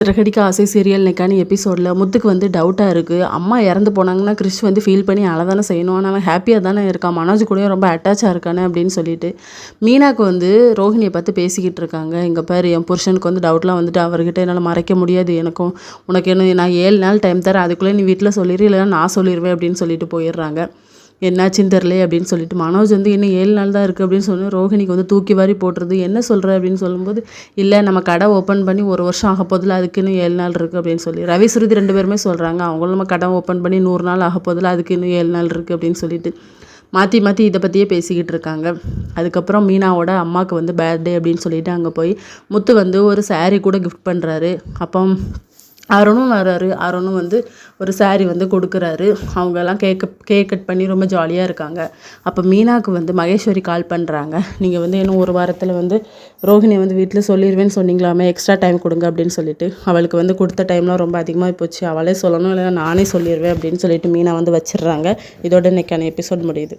சிறகடிக்க ஆசை சீரியல் இன்னைக்கான எபிசோடில் முத்துக்கு வந்து டவுட்டாக இருக்குது. அம்மா இறந்து போனாங்கன்னா கிறிஷ் வந்து ஃபீல் பண்ணி அழதானே செய்யணும். ஆனால் அவன் ஹாப்பியாக தானே இருக்கான், மனோஜ் கூடயும் ரொம்ப அட்டாச்சாக இருக்கானே அப்படின்னு சொல்லிட்டு மீனாக்கு வந்து ரோஹிணியை பார்த்து பேசிக்கிட்டு இருக்காங்க. இங்கே பாரு, என் புருஷனுக்கு வந்து டவுட்லாம் வந்துட்டு அவர்கிட்ட என்னால் மறைக்க முடியாது, எனக்கும் உனக்கு என்ன, நான் 7 நாள் டைம் தரேன், அதுக்குள்ளே நீ வீட்டில் சொல்லிடு, இல்லைன்னா நான் சொல்லிடுவேன் அப்படின்னு சொல்லிட்டு போயிடுறாங்க. என்னாச்சுன்னு தெரில அப்படின்னு சொல்லிட்டு மனோஜ் வந்து இன்னும் 7 நாள் தான் இருக்குது அப்படின்னு சொல்லி ரோஹிணிக்கு வந்து தூக்கி வாரி போட்டுருது. என்ன சொல்கிற அப்படின்னு சொல்லும்போது, இல்லை நம்ம கடை ஓப்பன் பண்ணி 1 வருஷம் ஆக போதில்ல, அதுக்கு இன்னும் 7 நாள் இருக்குது அப்படின்னு சொல்லி ரவி சுருதி 2 பேருமே சொல்கிறாங்க. அவங்களும் நம்ம கடை ஓப்பன் பண்ணி 100 நாள் ஆக போதில்ல, அதுக்கு இன்னும் 7 நாள் இருக்குது அப்படின்னு சொல்லிட்டு மாற்றி மாற்றி இதை பற்றியே பேசிக்கிட்டு இருக்காங்க. அதுக்கப்புறம் மீனாவோட அம்மாவுக்கு வந்து பர்த்டே அப்படின்னு சொல்லிட்டு அங்கே போய் முத்து வந்து ஒரு saree கூட கிஃப்ட் பண்ணுறாரு. அப்போ அருணும் வர்றாரு. அருணும் வந்து ஒரு saree வந்து கொடுக்குறாரு. அவங்கெல்லாம் கேக் கட் பண்ணி ரொம்ப ஜாலியாக இருக்காங்க. அப்போ மீனாவுக்கு வந்து மகேஸ்வரி கால் பண்ணுறாங்க. நீங்கள் வந்து இன்னும் 1 வாரத்தில் வந்து ரோஹிணியை வந்து வீட்டில் சொல்லிடுவேன்னு சொன்னீங்களாமே, எக்ஸ்ட்ரா டைம் கொடுங்க அப்படின்னு சொல்லிட்டு அவளுக்கு வந்து கொடுத்த டைம்லாம் ரொம்ப அதிகமாக போச்சு, அவளே சொல்லணும் இல்லைன்னா நானே சொல்லிடுவேன் அப்படின்னு சொல்லிட்டு மீனா வந்து வச்சிடுறாங்க. இதோட இன்னைக்கான எபிசோட் முடியுது.